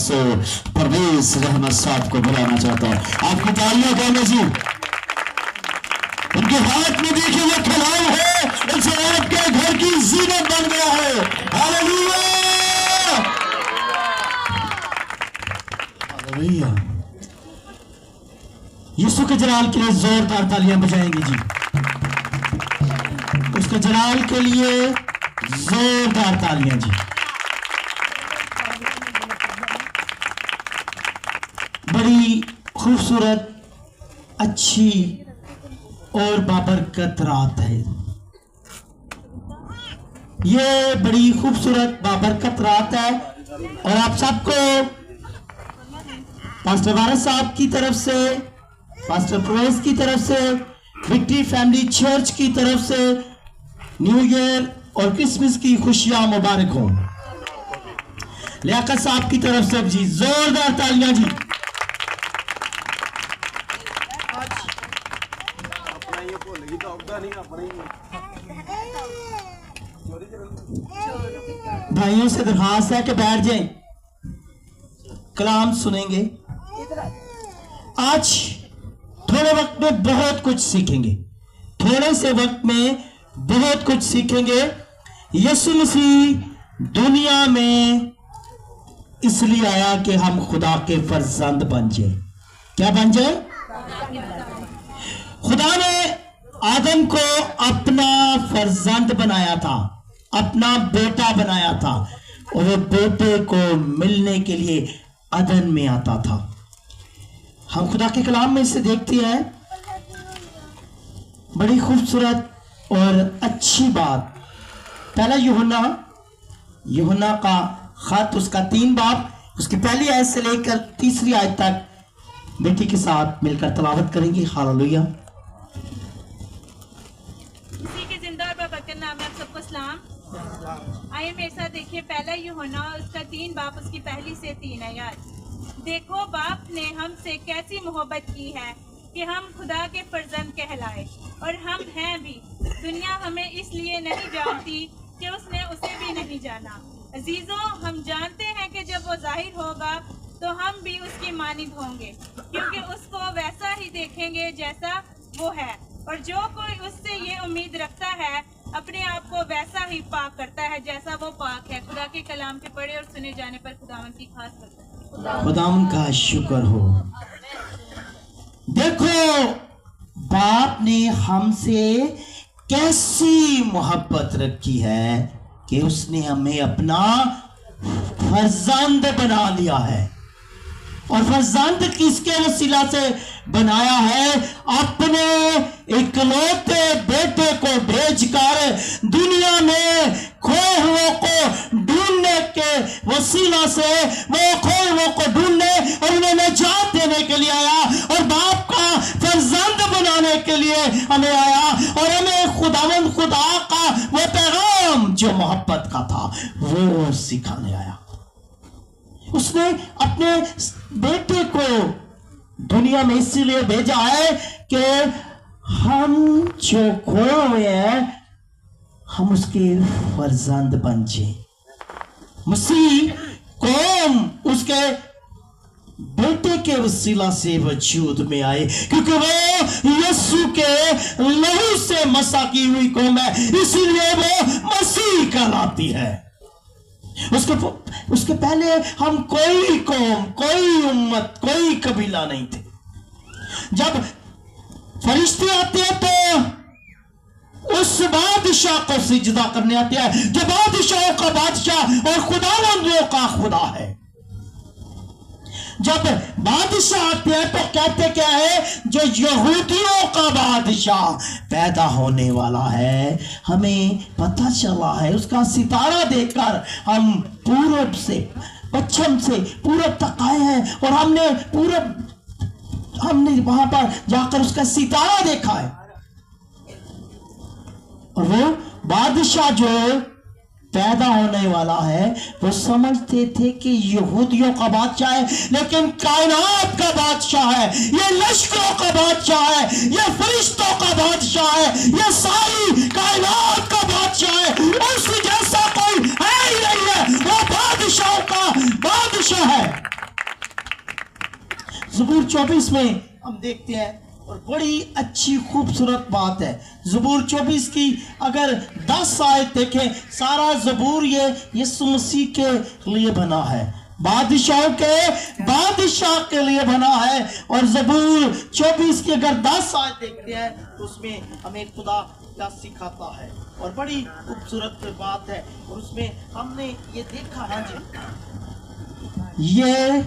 से परवेज रहमत साहब को बुलाना चाहता हूं। आपकी तालियां देने जी। उनके हाथ में देखिए वो कलाम है, उनसे आपके घर की जीनत बन गया है। Hallelujah hallelujah. यीशु के जलाल के लिए जोरदार तालियां बजाएंगे जी। उसके जलाल के लिए जोरदार तालियां जी। बड़ी खूबसूरत, अच्छी और बाबरकत रात है। ये बड़ी खूबसूरत बाबरकत रात है और आप सबको पास्टर वारस साहब की तरफ से, पास्टर प्रवेश की तरफ से, विक्ट्री फैमिली चर्च की तरफ से न्यू ईयर और क्रिसमस की खुशियां मुबारक हो। लियाकत साहब की तरफ से जी जोरदार तालियां जी। भाइयों से दरखास्त है कि बैठ जाएं, कलाम सुनेंगे। आज थोड़े वक्त में बहुत कुछ सीखेंगे, थोड़े से वक्त में बहुत कुछ सीखेंगे। यीशु मसीह दुनिया में इसलिए आया कि हम खुदा के फर्जंद बन जाए। क्या बन जाए? खुदा ने आदम को अपना फर्जंद बनाया था, अपना बेटा बनाया था और वो बेटे को मिलने के लिए अदन में आता था। हम खुदा के कलाम में इसे देखते हैं, बड़ी खूबसूरत और अच्छी बात। पहला यूहन्ना का खत, उसका 3 बाब, उसकी पहली आयत से लेकर तीसरी आयत तक बेटी के साथ मिलकर तलावत करेंगे। हालेलुया। उसी के जिंदा और बबरकत नाम में आप सबको सलाम। आइए मेरे साथ देखिए पहला यूहन्ना उसका 3 बाब, उसकी पहली से 3 आयत। देखो बाप ने हमसे कैसी मोहब्बत की है कि हम खुदा के फर्जंद कहलाए, और हम हैं भी। दुनिया हमें इसलिए नहीं जानती कि उसने उसे भी नहीं जाना। अजीजों, हम जानते हैं कि जब वो जाहिर होगा तो हम भी उसकी मानिंद होंगे, क्योंकि उसको वैसा ही देखेंगे जैसा वो है। और जो कोई उससे ये उम्मीद रखता है अपने आप को वैसा ही पाक करता है जैसा वो पाक है। खुदा के कलाम के पढ़े और सुने जाने पर खुदावन की खास बरकत। खुदावन का शुक्र हो। देखो बाप ने हमसे कैसी मोहब्बत रखी है कि उसने हमें अपना फर्जंद बना लिया है। और फर्जंद किसके वसीला से बनाया है? अपने इकलौते बेटे को भेजकर दुनिया में खोए हुओं को ढूंढने के वसीला से, वो खोए हुओं को ढूंढने और उन्हें निजात देने के लिए आया, और बाप का फर्जंद बनाने के लिए हमें आया, और हमें खुदावंद खुदा का वो पैगाम जो मोहब्बत का था वो सिखाने आया। उसने अपने बेटे को दुनिया में इसलिए भेजा है कि हम जो खोए हुए हैं हम उसके फर्जंद बन जाए। मसीह कौम उसके बेटे के वसीला से वजूद में आए, क्योंकि वो यीशु के लहू से मसा की हुई कौम है, इसीलिए वो मसीह कहलाती है। उसके पहले हम कोई कौम, कोई उम्मत, कोई कबीला नहीं थे। जब फरिश्ते आते हैं तो उस बादशाह को सिजदा करने आते हैं जो बादशाहों का बादशाह और खुदावंदों का खुदा है। जब बादशाह आते हैं तो कहते क्या है? जो यहूदियों का बादशाह पैदा होने वाला है, हमें पता चला है। उसका सितारा देखकर हम पूरब से, पश्चिम से पूरब तक आए हैं, और हमने वहां पर जाकर उसका सितारा देखा है। और वो बादशाह जो पैदा होने वाला है वो समझते थे कि यहूदियों का बादशाह है, लेकिन कायनात का बादशाह है, ये लश्करों का बादशाह है, ये फरिश्तों का बादशाह है, ये सारी कायनात का बादशाह है। उस जैसा कोई है ही नहीं है, वो बादशाहों का बादशाह है। ज़बूर 24 में हम देखते हैं, और बड़ी अच्छी खूबसूरत बात है। ज़बूर 24 की अगर 10 आयत देखें, सारा ज़बूर ये यीशु मसीह के लिए बना है, बादशाहों के बादशाह के लिए बना है। और ज़बूर 24 की अगर 10 आयत देखते हैं तो उसमें हमें खुदा क्या सिखाता है, और बड़ी खूबसूरत बात है। और उसमें हमने ये देखा, हाँ जी, ये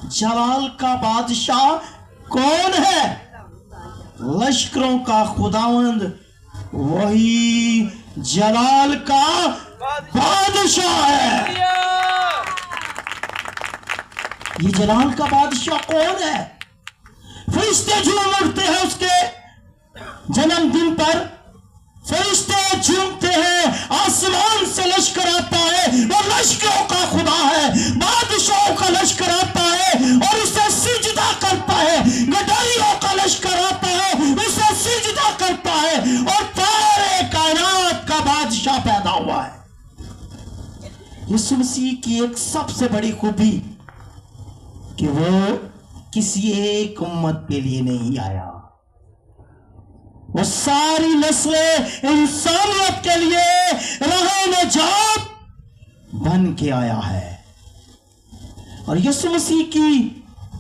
जलाल का बादशाह कौन है? लश्करों का खुदावंद, वही जलाल का बादशाह है। ये जलाल का बादशाह कौन है? फरिश्ते झूम उठते हैं उसके जन्मदिन पर, फरिश्ते झूमते हैं, आसमान से लश्कर आता है, वो लश्करों का खुदा है, बादशाहों का लश्कर आता है और उसे सिजदा करता है, गडारियों का लश्कर आता है, उसे सिजदा करता है, और सारे कायनात का बादशाह पैदा हुआ है। यीशु मसीह की एक सबसे बड़ी खूबी कि वो किसी एक उम्मत के लिए नहीं आया, वो सारी नस्लें इंसानियत के लिए राह नजात बन के आया है। और यीशु मसीह की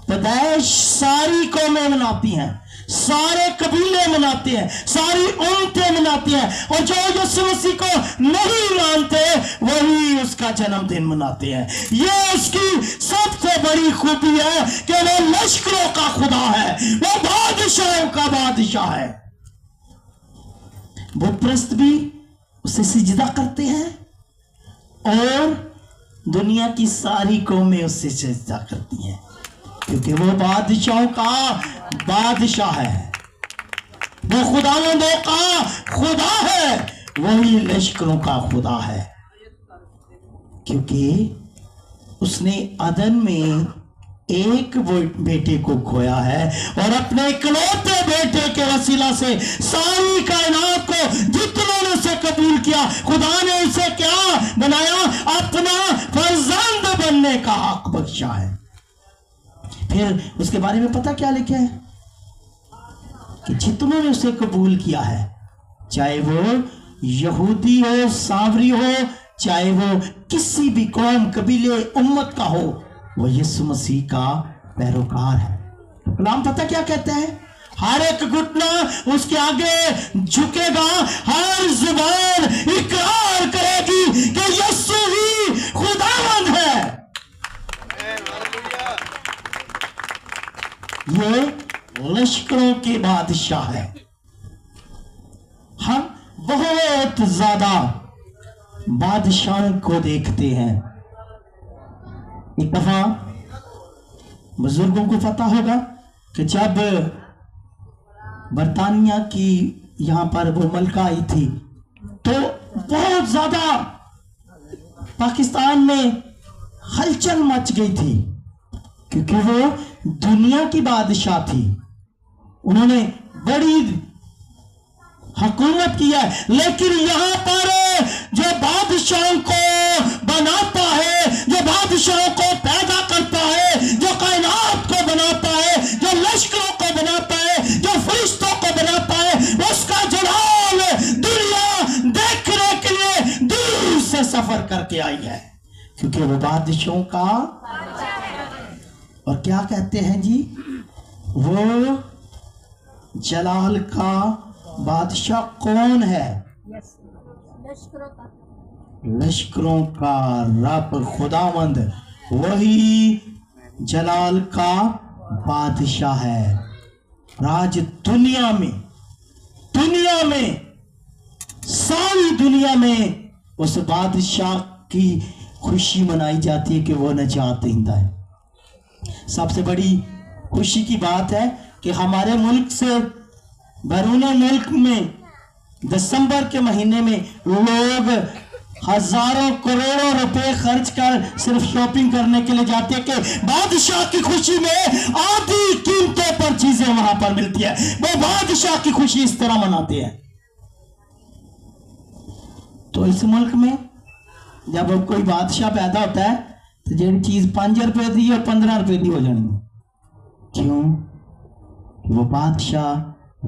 पैदाइश सारी कौमें मनाती हैं, सारे कबीले मनाते हैं, सारी उम्मतें मनाती हैं, और जो यीशु मसीह को नहीं मानते वही उसका जन्मदिन मनाते हैं। ये उसकी सबसे बड़ी खूबी है कि वो लश्करों का खुदा है, वो बादशाहों का बादशाह है। बुत परस्त भी उसे सिजदा करते हैं, और दुनिया की सारी कौमें उससे सिजदा करती हैं, क्योंकि वो बादशाहों का बादशाह है, वो खुदावंदों का खुदा है, वही लश्करों का खुदा है। क्योंकि उसने अदन में एक बेटे को खोया है, और अपने इकलौते बेटे के वसीला से सारी कायनात को जितनों ने उसे कबूल किया, खुदा ने उसे क्या बनाया? अपना फर्जंद बनने का हक बख्शा है। फिर उसके बारे में पता क्या लिखा है? कि जितनों ने उसे कबूल किया है, चाहे वो यहूदी हो, सावरी हो, चाहे वो किसी भी कौम, कबीले, उम्मत का हो, वो यीशु मसीह का पैरोकार है। कलाम पता क्या कहते हैं? हर एक घुटना उसके आगे झुकेगा, हर जुबान इकरार करेगी कि यीशु ही खुदावंद है। ये लश्करों के बादशाह है। हम बहुत ज्यादा बादशाहों को देखते हैं। एक दफा बुजुर्गों को पता होगा कि जब बरतानिया की यहां पर वो मलका आई थी, तो बहुत ज्यादा पाकिस्तान में हलचल मच गई थी, क्योंकि वो दुनिया की बादशाह थी। उन्होंने बड़ी हुकूमत की है, लेकिन यहां पर जो बादशाहों को बनाता है, जो बादशाहों को पैदा करता है, जो कायनात को बनाता है, जो लश्करों को बनाता है, जो फरिश्तों को बनाता है, उसका जलाल दुनिया देखने के लिए दूर से सफर करके आई है, क्योंकि वो बादशाहों का। और क्या कहते हैं जी? वो जलाल का बादशाह कौन है? लश्करों का रब खुदावंद, वही जलाल का बादशाह है। राज दुनिया में सारी दुनिया में उस बादशाह की खुशी मनाई जाती है कि वो नजात देता है। सबसे बड़ी खुशी की बात है कि हमारे मुल्क से बैरून मुल्क में दिसंबर के महीने में लोग हजारों करोड़ों रुपए खर्च कर सिर्फ शॉपिंग करने के लिए जाते हैं कि बादशाह की खुशी में आधी कीमतों पर चीजें वहां पर मिलती है। वो बादशाह की खुशी इस तरह मनाते हैं। तो इस मुल्क में जब कोई बादशाह पैदा होता है तो जी चीज 5 रुपए दी और 15 रुपए दी हो जानी, क्यों? वो बादशाह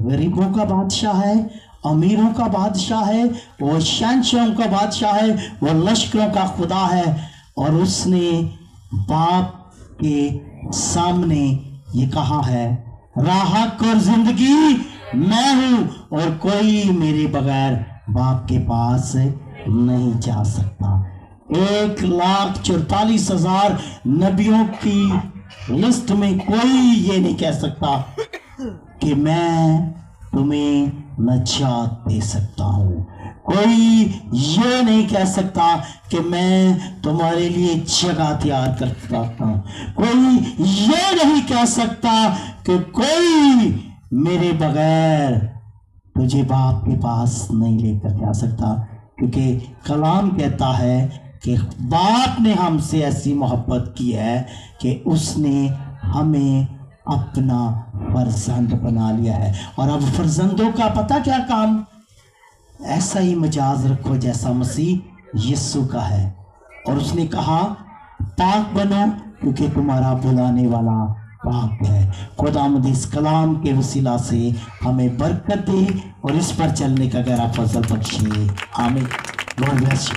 गरीबों का बादशाह है, अमीरों का बादशाह है, वो शहंशाहों का बादशाह है, वो लश्करों का खुदा है। और उसने बाप के सामने ये कहा है, राहत और जिंदगी मैं हूं और कोई मेरे बगैर बाप के पास नहीं जा सकता। 1,44,000 नबियों की लिस्ट में कोई ये नहीं कह सकता कि मैं तुम्हें नजात दे सकता हूँ। कोई ये नहीं कह सकता कि मैं तुम्हारे लिए जगह तैयार कर सकता हूँ। कोई ये नहीं कह सकता कि कोई मेरे बगैर तुझे बाप के पास नहीं लेकर जा सकता, क्योंकि कलाम कहता है कि बाप ने हमसे ऐसी मोहब्बत की है कि उसने हमें अपना फर्जंद बना लिया है। और अब फर्जंदों का पता क्या काम? ऐसा ही मजाज रखो जैसा मसीह यीशु का है। और उसने कहा पाक बनो क्योंकि तुम्हारा बुलाने वाला पाक है। खुदावंद इस कलाम के वसीला से हमें बरकत दे और इस पर चलने का गहरा फजल बख्शे। आमीन। God bless you.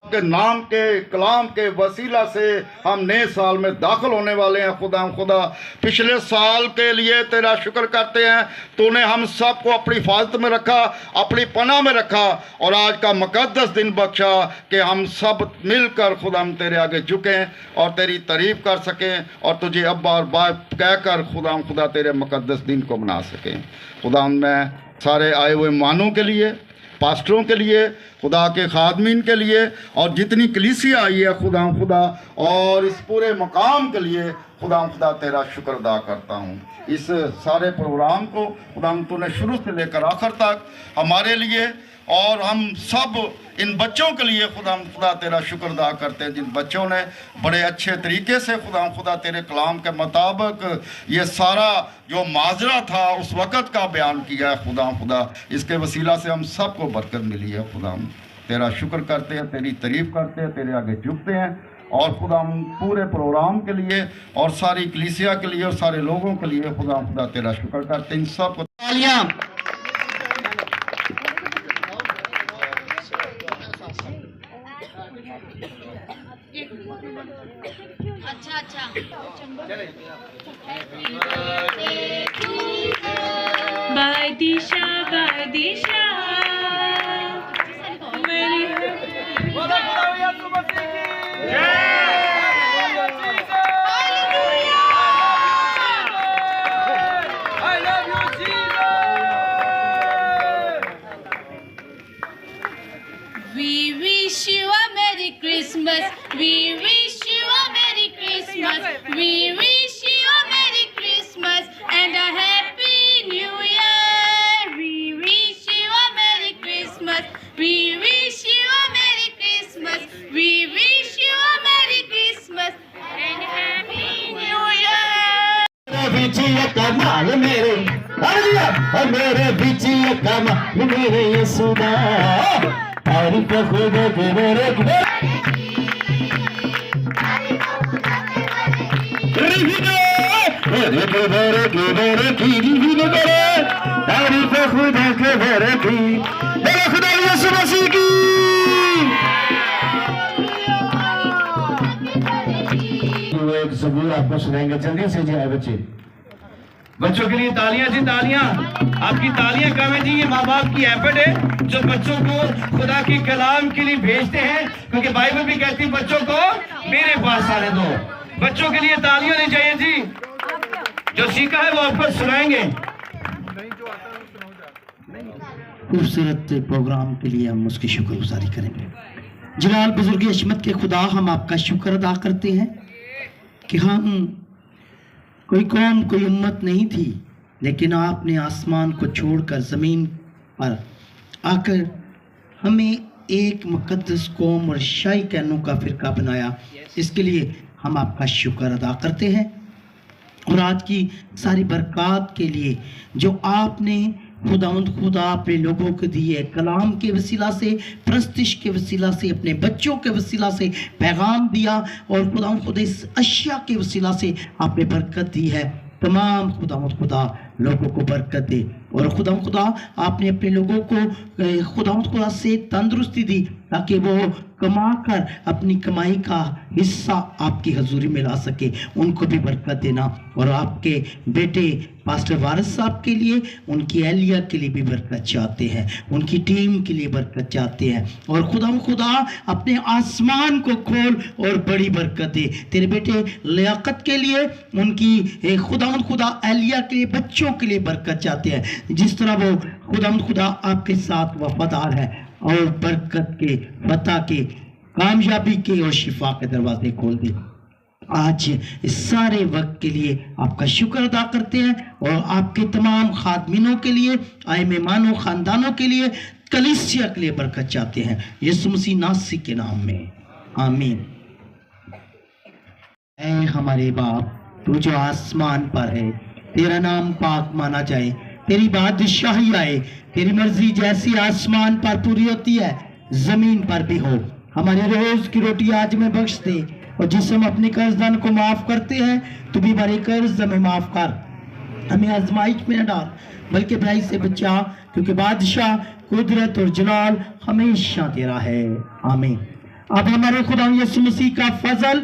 के नाम के कलाम के वसीला से हम नए साल में दाखिल होने वाले हैं। खुदा पिछले साल के लिए तेरा शुक्र करते हैं, तूने हम सब को अपनी हिफाजत में रखा, अपनी पनाह में रखा और आज का मुकद्दस दिन बख्शा कि हम सब मिलकर खुदा हम तेरे आगे झुकें और तेरी तारीफ कर सकें और तुझे अब्बा और बाप कहकर खुदा तेरे मुकद्दस दिन को मना सकें। खुदा मैं सारे आए हुए मानों के लिए, पास्टरों के लिए, खुदा के खादमीन के लिए और जितनी कलीसिया आई है खुदा और इस पूरे मकाम के लिए खुदा तेरा शुक्र अदा करता हूँ। इस सारे प्रोग्राम को खुदा तूने शुरू से लेकर आखिर तक हमारे लिए और हम सब इन बच्चों के लिए खुदा तेरा शुक्र अदा करते हैं, जिन बच्चों ने बड़े अच्छे तरीके से खुदा तेरे कलाम के मुताबिक ये सारा जो माजरा था उस वक़्त का बयान किया है। खुदा इसके वसीला से हम सब को बरकत मिली है। खुदा तेरा शुक्र करते हैं, तेरी तारीफ करते हैं, तेरे आगे झुकते हैं और खुदा पूरे प्रोग्राम के लिए और सारी कलीसिया के लिए और सारे लोगों के लिए खुदा तेरा शुक्र करते हैं। इन सब को बादिशा बादिशा We wish you a Merry Christmas. We wish you a Merry Christmas. We wish you a Merry Christmas and a Happy New Year. We wish you a Merry Christmas. We wish you a Merry Christmas. We wish you a Merry Christmas and a Happy New Year. कमाल मेरे बीच कमाल मेरे यीशुदा तारीफ खुदा के मेरे तारीफ खुदा के मेरे की मेरे खुदा यीशु मसीह की। एक सबूर आपको सुनाएंगे, जल्दी से जाए बच्चे। बच्चों के लिए तालियां जी, तालियां। आपकी तालियां कम है जी, ये माँ बाप की एफर्ट है जो बच्चों को खुदा की कलाम के लिए भेजते हैं, क्योंकि बाइबल भी कहती है बच्चों को मेरे पास आने दो। बच्चों के लिए तालियां होनी चाहिए जी, जो सीखा है वो आपको सुनाएंगे। खूबसूरत प्रोग्राम के लिए हम उसकी शुक्रगुजारी करेंगे। जलाल बुजुर्ग अजमत के खुदा, हम आपका शुक्र अदा करते हैं कि हम कोई कौम कोई उम्मत नहीं थी, लेकिन आपने आसमान को छोड़कर ज़मीन पर आकर हमें एक मुक़द्दस कौम और शाही कहनों का फ़िरका बनाया। इसके लिए हम आपका शुक्र अदा करते हैं और आज की सारी बरक़ात के लिए जो आपने खुदावंद खुदा अपने लोगों को दिए कलाम के वसीला से, प्रस्तिश के वसीला से, अपने बच्चों के वसीला से पैगाम दिया, और खुदावंद खुदा इस अशिया के वसीला से आपने बरकत दी है। तमाम खुदावंद खुदा लोगों को बरकत दे, और खुदावंद खुदा आपने अपने लोगों को खुदावंद खुदा से तंदुरुस्ती दी ताकि वो कमा कर अपनी कमाई का हिस्सा आपकी हजूरी में ला सके। उनको भी बरकत देना, और आपके बेटे पास्टर वारिस साहब के लिए, उनकी एहलिया के लिए भी बरकत चाहते हैं, उनकी टीम के लिए बरकत चाहते हैं। और खुदा अपने आसमान को खोल और बड़ी बरकत दे। तेरे बेटे लियाकत के लिए, उनकी खुदा एहलिया के लिए, बच्चों के लिए बरकत चाहते हैं, जिस तरह वो खुदा आपके साथ वफादार है, और बरकत के, फतह के, कामयाबी के और शिफा के दरवाजे खोल दे। आज इस सारे वक्त के लिए आपका शुक्र अदा करते हैं, और आपके तमाम खादमीनों के लिए, आए मेहमानों, खानदानों के लिए, कलीसिया के लिए बरकत चाहते हैं, यीशु मसीह नासरी के नाम में, आमीन। ऐ हमारे बाप, तू जो आसमान पर है, तेरा नाम पाक माना जाए, तेरी बादशाही आए, तेरी मर्जी जैसी आसमान पर पूरी होती है जमीन पर भी हो। हमारे रोज की रोटी आज में बख्श दे, और जिस हम अपने कर्जदान को माफ करते हैं, तू भी हमारे कर्ज हमें माफ कर, हमें आजमाइश में न डाल, बल्कि बुराई से बचा, क्योंकि बादशाह, कुदरत और जलाल हमेशा तेरा है, आमीन। अब हमारे खुदा यीशु मसीह का फजल,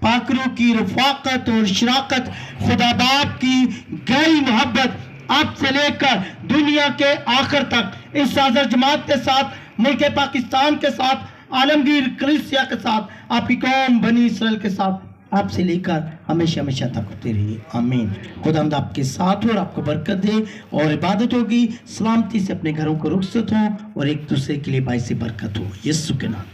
पाकरों की रफाकत और शराकत, खुदा बाप की गहरी मोहब्बत अब से लेकर दुनिया के आखिर तक इस साजर जमात के साथ, मुल्क पाकिस्तान के साथ, आलमगीर कलीसिया के साथ, आपकी कौम बनी इसराइल के साथ, आपसे लेकर हमेशा हमेशा तक होती रही, आमीन। खुदावंद आपके साथ हो और आपको बरकत दे, और इबादत होगी, सलामती से अपने घरों को रुखसत हो, और एक दूसरे के लिए बाइस बरकत हो, यीशु के नाम।